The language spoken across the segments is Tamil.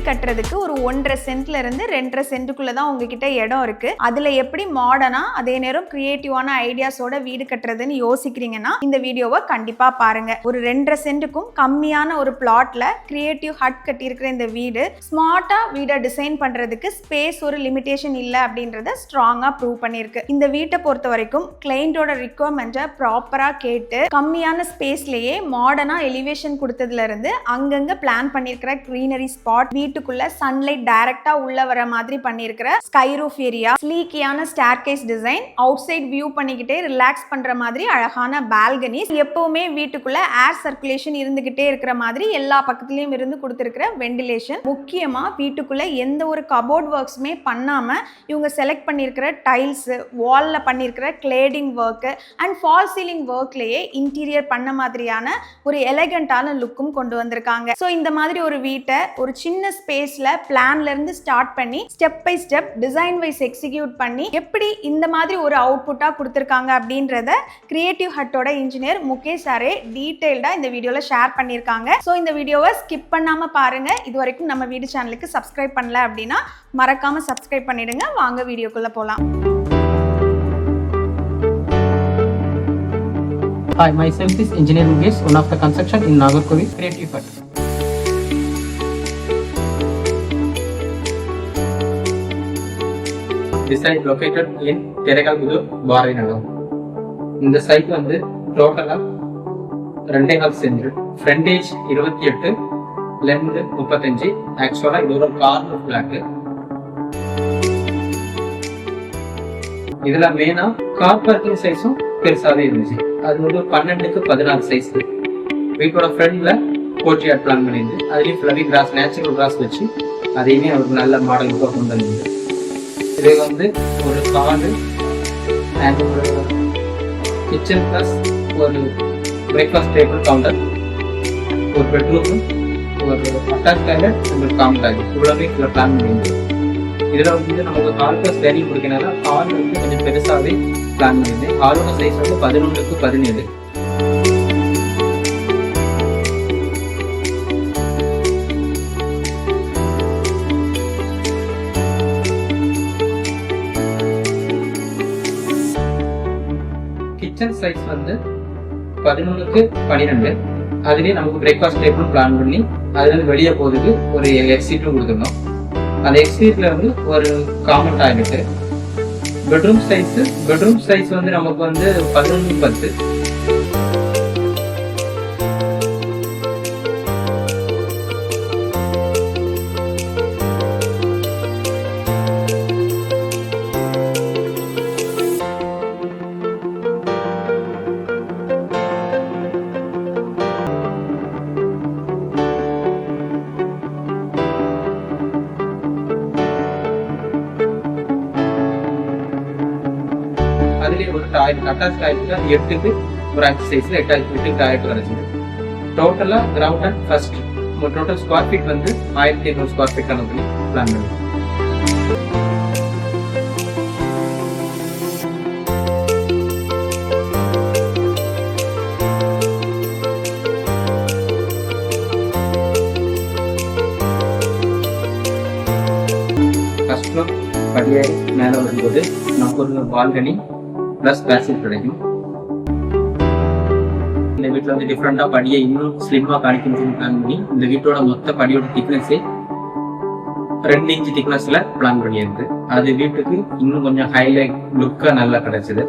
கட்டுறதுக்கு ஒரு 1.5 சென்ட்ல இருந்து 2.5 சென்ட்டுக்குள்ள தான் உங்ககிட்ட இடம் இருக்கு. அதுல எப்படி மாடர்னா அதே நேரம் கிரியேட்டிவான ஐடியாஸோட வீடு கட்டுறதுன்னு யோசிக்கிறீங்கன்னா இந்த வீடியோவை கண்டிப்பா பாருங்க. ஒரு 2.5 சென்ட்டுக்கும் கம்மியான ஒரு பிளாட்ல கிரியேட்டிவ் ஹட் கட்டி இருக்கிற இந்த வீடு ஸ்மார்ட்டா வீடை டிசைன் பண்றதுக்கு ஸ்பேஸ் ஒரு லிமிடேஷன் இல்லை அப்படின்றத ஸ்ட்ராங்கா ப்ரூவ் பண்ணிருக்கு. இந்த வீட்டை பொறுத்த வரைக்கும் கிளைண்டோட ரிக்வயர்மெண்ட்டை ப்ராப்பரா கேட்டு கம்மியான ஸ்பேஸ்லயே மாடர்னா எலிவேஷன் கொடுத்ததுல இருந்து அங்கங்க பிளான் பண்ணிருக்கிற கிரீனரி ஸ்பாட், வீட்டுக்குள்ள சன்லைட் டைரக்டா உள்ள வர மாதிரி பண்ணிருக்கிற ஸ்கை ரூஃப் ஏரியா, ஸ்லீக்கியான staircase design, outside view பண்ணிக்கிட்டே ரிலாக்ஸ் பண்ற மாதிரி அழகான பால்கனிஸ், எப்பவுமே வீட்டுக்குள்ள ஏர் சர்க்குலேஷன் இருந்துகிட்டே இருக்கிற மாதிரி எல்லா பக்கத்துலயும் இருந்து கொடுத்திருக்கிற வெண்டிலேஷன், முக்கியமா வீட்டுக்குள்ள எந்த ஒரு கபோர்ட் ஒர்க்ஸுமே பண்ணாம இவங்க செலக்ட் பண்ணிருக்கிற டைல்ஸ், வால்ல பண்ணிருக்கிற cladding work and false ceiling ஒர்க்லயே இன்டீரியர் பண்ண மாதிரியான ஒரு எலகண்டான லுக்கும் கொண்டு வந்திருக்காங்க. சோ இந்த மாதிரி ஒரு வீட்டை ஒரு சின்ன ஸ்பேஸ்ல பிளான்ல இருந்து ஸ்டார்ட் பண்ணி step by step design wise execute பண்ணி எப்படி இந்த மாதிரி ஒரு அவுட்புட்டா கொடுத்திருக்காங்க அப்படின்றத கிரியேட்டிவ் ஹட்டோட இன்ஜினியர் முகேஷ் சாரே டீடைல்டா இந்த வீடியோல ஷேர் பண்ணிருக்காங்க. சோ இந்த வீடியோவை ஸ்கிப் பண்ணாம பாருங்க. இது வரைக்கும் நம்ம வீடியோ சேனலுக்கு சப்ஸ்கிரைப் பண்ணல அப்படின்னா மறக்காம சப்ஸ்கிரைப் பண்ணிடுங்க. வாங்க வீடியோக்குள்ள போலாம். Hi, myself is Engineer Mukesh, one of the construction in Nagarkovil, Creative Hut. This site located in Terekalpudur, Bharavinagar. இந்த சைட் வந்து டோட்டலா 2.5 சென்ட், ஃப்ரண்டேஜ் 28, லென்த் 35. ஆக்சுவலா இது ஒரு கார்னர் பிளாட். இதுல மெயினா கார் பார்க்கிங் சைஸும் பெருசாவே இருந்துச்சு. அது வந்து 12க்கு 16 சைஸ். வீட்டோட ஃப்ரண்ட்ல கோர்ட்யார்ட் பிளான் பண்ணிருந்து அதுலயும் ஃப்ளவிங் கிராஸ், நேச்சுரல் கிராஸ் வச்சு அதையுமே அவருக்கு நல்ல மாடலுக்கு கொண்டு வந்திருந்து. இது வந்து ஒரு கார்டு அண்ட் ஒரு கிச்சன் பிளஸ் ஒரு பிரேக்ஃபாஸ்ட் டேபிள் கவுண்டர், ஒரு பெட்ரூம், ஒரு அட்டாச் டாய்லெட், ஒரு காமன் டாய்லெட், இவ்வளவுமே இதுல பிளான் பண்ணியிருந்து. இதுல வந்து நமக்கு ஹால் பிளஸ் டைனிங் கொடுக்கனால ஹால் வந்து கொஞ்சம் பெருசாவே பிளான் பண்ணியிருந்தேன். ஹாலோட சைஸ் வந்து 11க்கு 17. கிச்சன் சைஸ் வந்து 11க்கு 12. அதுலயே நமக்கு பிரேக்ஃபாஸ்ட் டேபிள் பிளான் பண்ணி அதுல இருந்து வெளியே போறதுக்கு ஒரு எக்ஸிட்டும் கொடுத்துருந்தோம். அந்த எக்ஸிட்ல வந்து ஒரு காமன் டாய்லெட். பெட்ரூம் சைஸ் வந்து நமக்கு வந்து 11க்கு 10. அதுலேயே ஒரு டாய்லெட், அட்டாச் டாய்லெட் 8க்கு ஒரு 5 சைஸ்ல 8 டாய்லெட் கிடைச்சது. டோட்டலா ground and first total square feet வந்து 1200 ஸ்கொயர் ஃபீட் கணக்கு பிளான் பண்ணி. ஃபர்ஸ்ட் ஃப்ளோர் படியாரி மேலே வரும்போது நமக்கு ஒரு பால்கனி பிளஸ் பேசில் கிடைக்கும். இந்த வீட்டில் வந்து டிஃப்ரெண்டாக படியை இன்னும் ஸ்லிம்மாக காணிக்கணும்னு பிளான் பண்ணி இந்த வீட்டோட மொத்த படியோட திக்னஸே 2 இன்ச் திக்னஸ்ல பிளான் பண்ணியிருந்து அது வீட்டுக்கு இன்னும் கொஞ்சம் ஹைலைட் லுக்காக நல்லா கிடைச்சது.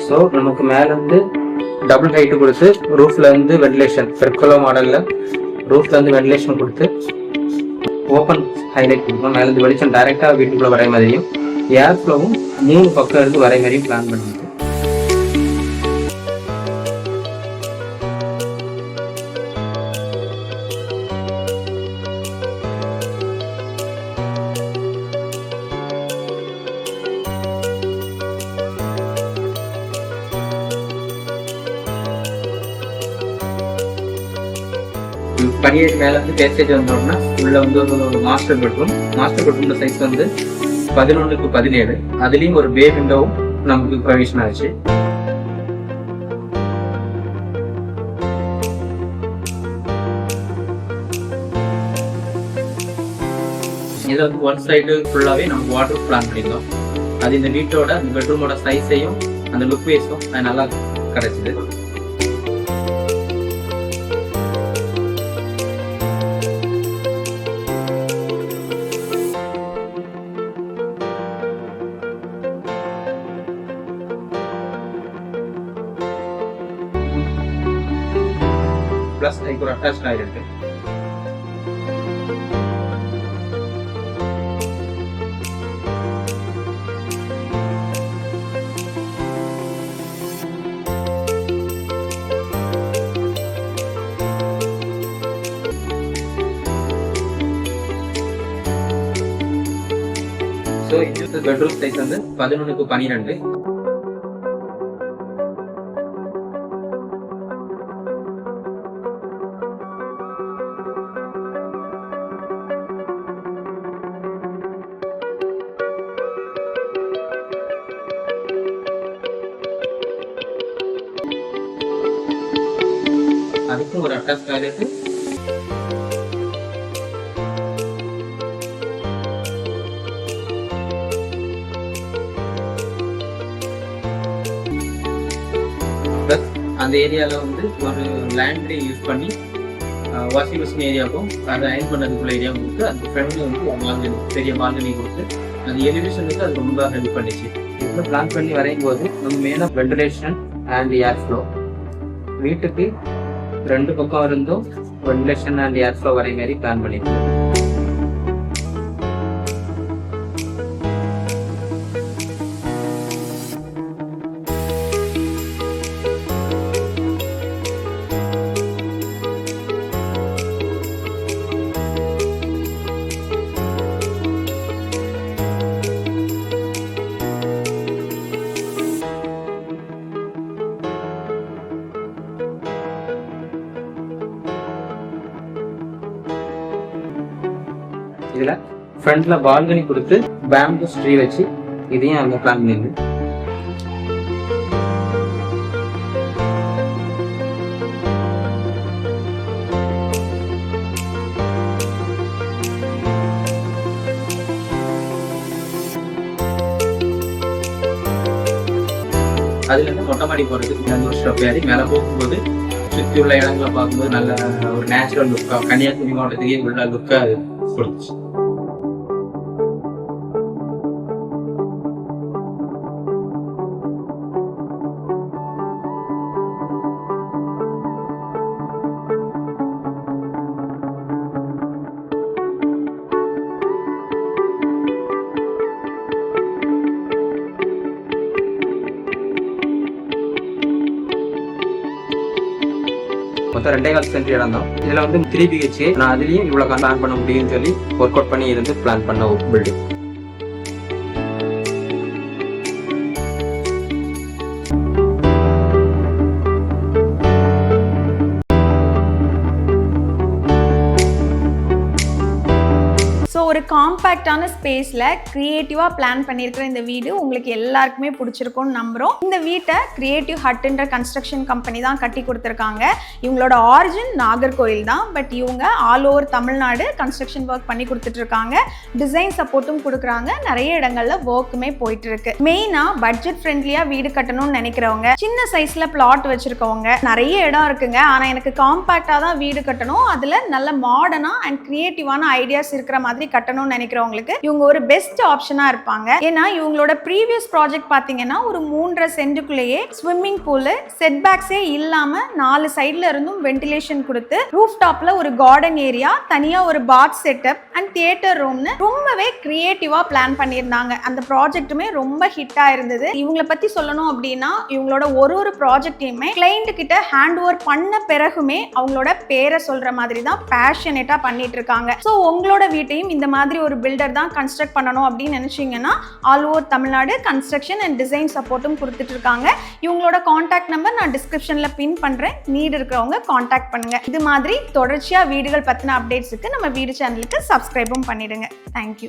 ஸோ நமக்கு மேலே வந்து டபுள் ஹைட்டு கொடுத்து ரூஃப்ல வந்து வென்டிலேஷன் பெர்கோலோ மாடல்ல ரூஃப்ல வந்து வென்டிலேஷன் கொடுத்து ஓப்பன் ஹைலைட் கொடுக்கணும். மேலே இருந்து வெளிச்சம் டைரக்டா வீட்டுக்குள்ள வர மாதிரியும் ஏர் ஃப்ளோவும் 3 பக்கம் இருந்து வரை மாதிரியும் பிளான் பண்ணிருக்கு. படியேறி மேலே வந்து பேசேஜ் வந்தோம்னா உள்ள வந்து ஒரு மாஸ்டர் பெட்ரூம் சைஸ் வந்து 11க்கு 17. அதுலேயும் ஒரு பே விண்டோவும் நமக்கு ப்ரொவிஷன் ஆச்சு. இதில் வந்து ஒன் சைடு ஃபுல்லாகவே நமக்கு வாட்டர் பிளான் பண்ணியிருந்தோம். அது இந்த வீட்டோட அந்த பெட்ரூமோட சைஸையும் அந்த லுக் வைஸும் அது நல்லா கிடைச்சிது. ப்ளஸ் இதுக்கு ஒரு அட்டாச் டாய்லெட் இருக்கு. ஸோ இந்த பெட்ரூம் சைஸ் வந்து 11x12. அதுக்கும் ஒரு அட்டாச் டாய்லெட். ப்ளஸ் அந்த ஏரியாவில் வந்து ஒரு லேண்ட்ரி யூஸ் பண்ணி வாஷிங் மிஷின் ஏரியாவுக்கும் அதை அயன் பண்ணதுக்குள்ள ஏரியாவும் கொடுத்து அந்த ஃப்ரெண்டில் வந்து பால்கனி, பெரிய பால்கனி கொடுத்து அந்த எலிவேஷனுக்கு அது ரொம்ப ஹெல்ப் பண்ணிச்சு. இப்போ பிளான் பண்ணி வரையும் போது நம்ம மெயினாக வென்டிலேஷன் அண்ட் ஏர் ஃப்ளோ, வீட்டுக்கு 2 பக்கம் இருந்தும் வென்டிலேஷன் அண்ட் ஏர் ஃப்ளோ வரை மாதிரி பிளான் பண்ணியிருக்கோம். இதுல ஃப்ரண்ட்ல பால்கனி கொடுத்து பேம்பு ட்ரீ வச்சு இதையும் அங்க பிளான் பண்ணிருக்கு. அதுல இருந்து மொட்டை மாடி போறதுக்கு ஸ்டெப் ஏறி மேல போகும்போது சுற்றி உள்ள இடங்களை பார்க்கும்போது நல்ல ஒரு நேச்சுரல் லுக்கா, கன்னியாகுமரி மாவட்டத்துக்கே உள்ள லுக்கா கொடுத்துச்சு. மொத்தம் 2.25 சென்ட் இடம் தான். இதுல வந்து 3 BHK. நான் அதுலயும் இவ்வளவு பிளான் பண்ண முடியும்னு சொல்லி ஒர்க் அவுட் பண்ணி இருந்து பிளான் பண்ண ஒரு பில்டிங். ஒரு காம்பேக்டான ஸ்பேஸ்ல கிரியேட்டிவா பிளான் பண்ணியிருக்கிற இந்த வீடு உங்களுக்கு எல்லாருக்குமே பிடிச்சிருக்கும்னு நம்புறோம். இந்த வீட்டை கிரியேட்டிவ் ஹட்ன்ற கன்ஸ்ட்ரக்ஷன் கம்பெனி தான் கட்டி கொடுத்துருக்காங்க. இவங்களோட ஆரிஜின் நாகர்கோயில் தான், பட் இவங்க all over Tamil Nadu construction work பண்ணி கொடுத்துட்டு இருக்காங்க. டிசைன் சப்போர்ட்டும் கொடுக்குறாங்க. நிறைய இடங்கள்ல ஒர்க்குமே போயிட்டு இருக்கு. மெயினா பட்ஜெட் ஃப்ரெண்ட்லியா வீடு கட்டணும்னு நினைக்கிறவங்க, சின்ன சைஸ்ல பிளாட் வச்சிருக்கவங்க, நிறைய இடம் இருக்குங்க, ஆனா எனக்கு காம்பேக்டா தான் வீடு கட்டணும், அதுல நல்ல மாடர்னா அண்ட் கிரியேட்டிவான ஐடியாஸ் இருக்கிற மாதிரி கட்டணும்னு நினைக்கிறவங்களுக்கு இவங்க ஒரு பெஸ்ட் ஆப்ஷனா இருப்பாங்க. ஏன்னா இவங்களோட ப்ரீவியஸ் ப்ராஜெக்ட் பாத்தீங்கன்னா ஒரு 3.5 சென்ட்டுக்குள்ளேயே ஸ்விம்மிங் பூல், செட் பேக்ஸே இல்லாம 4 சைட்ல இருந்தும் வென்டிலேஷன் கொடுத்து ரூஃப் டாப்ல ஒரு கார்டன் ஏரியா, தனியா ஒரு பாத் செட்டப் அண்ட் தியேட்டர் ரூம்னு ரொம்பவே கிரியேட்டிவா பிளான் பண்ணியிருந்தாங்க. அந்த ப்ராஜெக்ட்டுமே ரொம்ப ஹிட்டா இருந்தது. இவங்களை பத்தி சொல்லணும் அப்படின்னா இவங்களோட ஒரு ப்ராஜெக்டையுமே கிளைண்ட் கிட்ட ஹேண்ட் ஓவர் பண்ண பிறகுமே அவங்களோட பேரை சொல்ற மாதிரி தான் பேஷனேட்டா பண்ணிட்டு இருக்காங்க. ஸோ உங்களோட வீட்டையும் இந்த மாதிரி ஒரு பில்டர் தான் கன்ஸ்ட்ரக்ட் பண்ணணும் அப்படின்னு நினைச்சீங்கன்னா all over Tamil Nadu construction and design சப்போர்ட்டும் கொடுத்துட்டு இருக்காங்க. இவங்களோட கான்டாக்ட் நம்பர் நான் டிஸ்கிரிப்ஷன்ல பின் பண்றேன். நீட் இருக்கிறவங்க கான்டாக்ட் பண்ணுங்க. இது மாதிரி தொடர்ச்சியா வீடுகள் பத்தின அப்டேட்ஸுக்கு நம்ம வீடு சேனலுக்கு சப்ஸ்கிரைபும் பண்ணிடுங்க. தேங்க்யூ.